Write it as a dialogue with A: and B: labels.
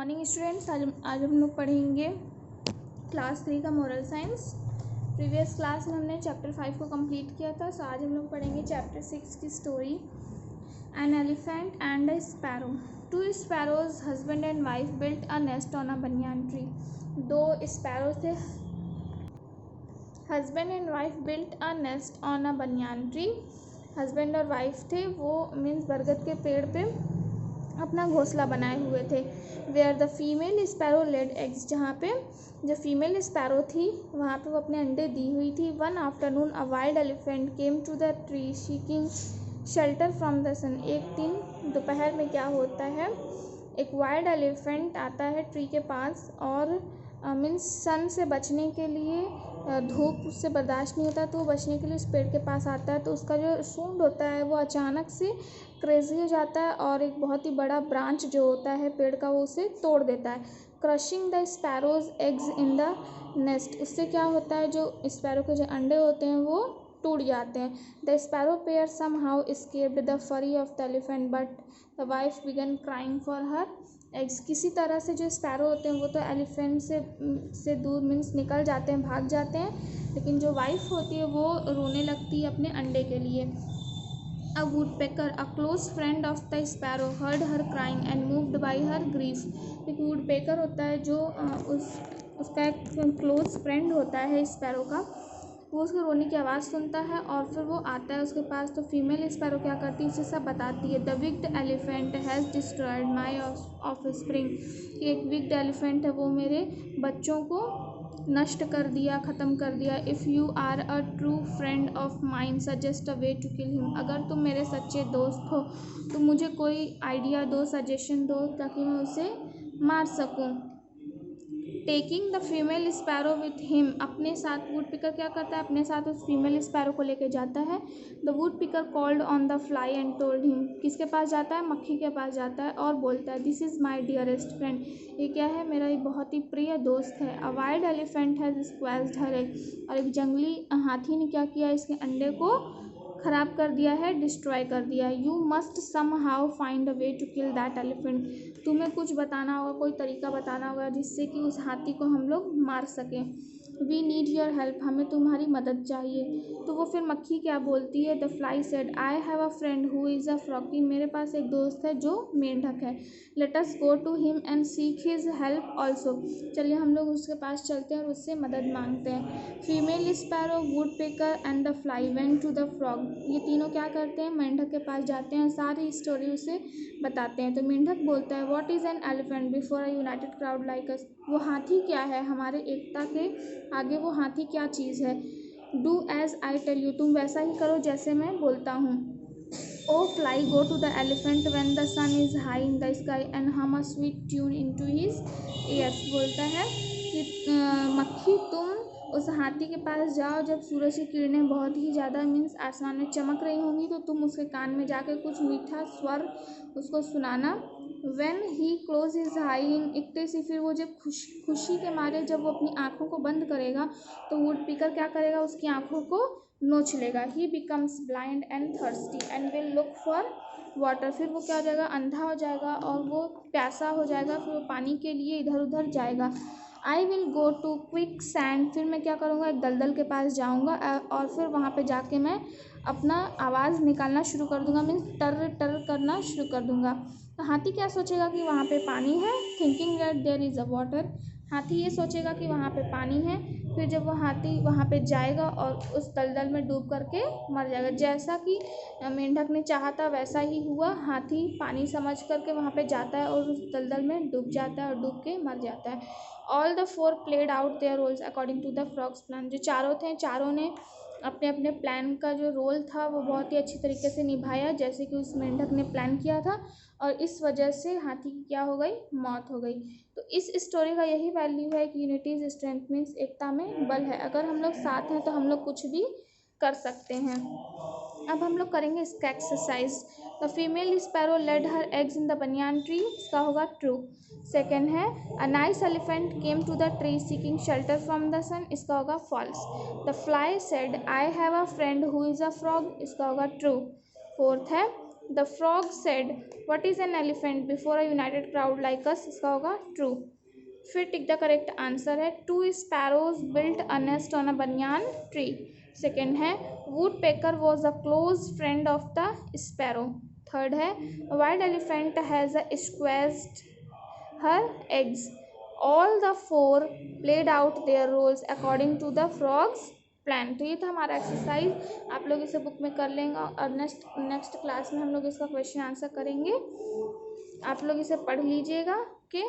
A: Morning students, आज हम लोग पढ़ेंगे क्लास 3 का मोरल साइंस। प्रीवियस क्लास में हमने चैप्टर 5 को कंप्लीट किया था। सो आज हम लोग पढ़ेंगे चैप्टर 6 की story, an elephant and a sparrow. Two sparrows husband and wife built a nest on a banyan tree. दो स्पैरो थे, husband and wife built a nest on a banyan tree. Husband और wife थे, वो means बरगद के पेड़ पे अपना घोंसला बनाए हुए थे। Where the female sparrow laid eggs, जहाँ पे जो फीमेल स्पैरो थी वहाँ पे वो अपने अंडे दी हुई थी। One afternoon a wild elephant came to the tree seeking shelter from the sun. एक दिन दोपहर में क्या होता है, एक वाइल्ड एलिफेंट आता है ट्री के पास और मीन्स सन से बचने के लिए, धूप उससे बर्दाश्त नहीं होता तो वो बचने के लिए उस पेड़ के पास आता है। तो उसका जो सूंड होता है वो अचानक से क्रेजी हो जाता है और एक बहुत ही बड़ा ब्रांच जो होता है पेड़ का वो उसे तोड़ देता है, crushing the sparrows eggs in the nest. उससे क्या होता है, जो स्पैरो के जो अंडे होते हैं वो टूट जाते हैं। The sparrow pair somehow escaped the fury of the elephant but the wife began crying for her eggs. किसी तरह से जो स्पैरो होते हैं वो तो एलिफेंट से दूर मीन्स निकल जाते हैं, भाग जाते हैं, लेकिन जो वाइफ होती है वो रोने लगती है अपने अंडे के लिए। A woodpecker, a close friend of the sparrow, heard her crying and moved by her grief. एक woodpecker होता है जो उसका एक क्लोज फ्रेंड होता है स्पैरो का, वो उसके रोने की आवाज़ सुनता है और फिर वो आता है उसके पास। तो फीमेल स्पैरो क्या करती है, उसे सब बताती है। The wicked elephant has destroyed my of spring. एक विक्ड एलिफेंट है, वो मेरे बच्चों को नष्ट कर दिया, ख़त्म कर दिया। If you are a true friend of mine suggest a way to kill him. अगर तुम मेरे सच्चे दोस्त हो तो मुझे कोई आइडिया दो, सजेशन दो ताकि मैं उसे मार सकूं। Taking the female sparrow with him, अपने साथ वुड पिकर क्या करता है, अपने साथ उस फीमेल स्पैरो को लेके जाता है। The wood picker called on the fly and told him, किसके पास जाता है, मक्खी के पास जाता है और बोलता है this is my dearest friend, ये क्या है, मेरा एक बहुत ही प्रिय दोस्त है। A wild elephant has squashed her egg, और एक जंगली हाथी ने क्या किया, इसके अंडे को ख़राब कर दिया है, डिस्ट्रॉय कर दिया है। You must somehow find a way to kill that elephant, तुम्हें कुछ बताना होगा, कोई तरीका बताना होगा जिससे कि उस हाथी को हम लोग मार सकें। वी नीड योर हेल्प, हमें तुम्हारी मदद चाहिए। तो वो फिर मक्खी क्या बोलती है, the fly said I have a friend who is a frog, कि मेरे पास एक दोस्त है जो मेंढक है। Let us go to him and seek his help also, चलिए हम लोग उसके पास चलते हैं और उससे मदद मांगते हैं। Female sparrow, woodpecker and the fly went to the frog, ये तीनों क्या करते हैं, मेंढक के पास जाते हैं और सारी स्टोरी उसे बताते हैं। तो मेंढक बोलता है what is an elephant before a united crowd like अस, वो हाथी क्या है, हमारे एकता के आगे वो हाथी क्या चीज़ है। Do as I tell you, तुम वैसा ही करो जैसे मैं बोलता हूँ। O fly go to the elephant when the sun is high in the sky and hum a sweet tune into his ears, बोलता है कि मक्खी तुम उस हाथी के पास जाओ जब सूरज की किरणें बहुत ही ज़्यादा मीन्स आसमान में चमक रही होंगी, तो तुम उसके कान में जाकर कुछ मीठा स्वर उसको सुनाना। व्हेन ही क्लोज हिज आई इन इक्टेसी, फिर वो जब खुशी के मारे जब वो अपनी आँखों को बंद करेगा तो वुड पिकर क्या करेगा, उसकी आँखों को नोच लेगा। ही becomes blind and thirsty and will look for water, फिर वो क्या हो जाएगा, अंधा हो जाएगा और वो प्यासा हो जाएगा, फिर वो पानी के लिए इधर उधर जाएगा। I will go to quicksand, फिर मैं क्या करूँगा, एक दलदल के पास जाऊँगा और फिर वहाँ पे जाके मैं अपना आवाज़ निकालना शुरू कर दूँगा, मीन्स टर टर करना शुरू कर दूँगा। तो हाथी क्या सोचेगा कि वहाँ पे पानी है, thinking that there is a water, हाथी ये सोचेगा कि वहाँ पे पानी है। फिर जब वो हाथी वहाँ पे जाएगा और उस दलदल में डूब करके मर जाएगा। जैसा कि मेंढक ने चाहा था वैसा ही हुआ, हाथी पानी समझ करके वहाँ पे जाता है और उस दलदल में डूब जाता है और डूब के मर जाता है। All the four played out their roles according to the frog's plan, जो चारों थे चारों ने अपने अपने प्लान का जो रोल था वो बहुत ही अच्छी तरीके से निभाया, जैसे कि उस मेंढक ने प्लान किया था, और इस वजह से हाथी की क्या हो गई, मौत हो गई। तो इस स्टोरी का यही वैल्यू है कि यूनिटी इज स्ट्रेंथ, मीन्स एकता में बल है। अगर हम लोग साथ हैं तो हम लोग कुछ भी कर सकते हैं। अब हम लोग करेंगे इसका exercise. The female sparrow laid her eggs in the banyan tree, इसका होगा ट्रू। सेकेंड है a nice elephant came to the tree seeking shelter from the sun, इसका होगा false. The fly said I have a friend who is a frog, इसका होगा true. Fourth है the frog said what is an elephant before a united crowd like us, इसका होगा true. फिर tick the correct answer है two sparrows built a nest on a banyan tree. Second है woodpecker was a close friend of the sparrow. Third है wild elephant has a squashed her eggs. All the four played out their roles according to the frog's plan. तो ये था हमारा exercise, आप लोग इसे book में कर लेंगे और नेक्स्ट क्लास में हम लोग इसका क्वेश्चन आंसर करेंगे। आप लोग इसे पढ़ लीजिएगा, ओके।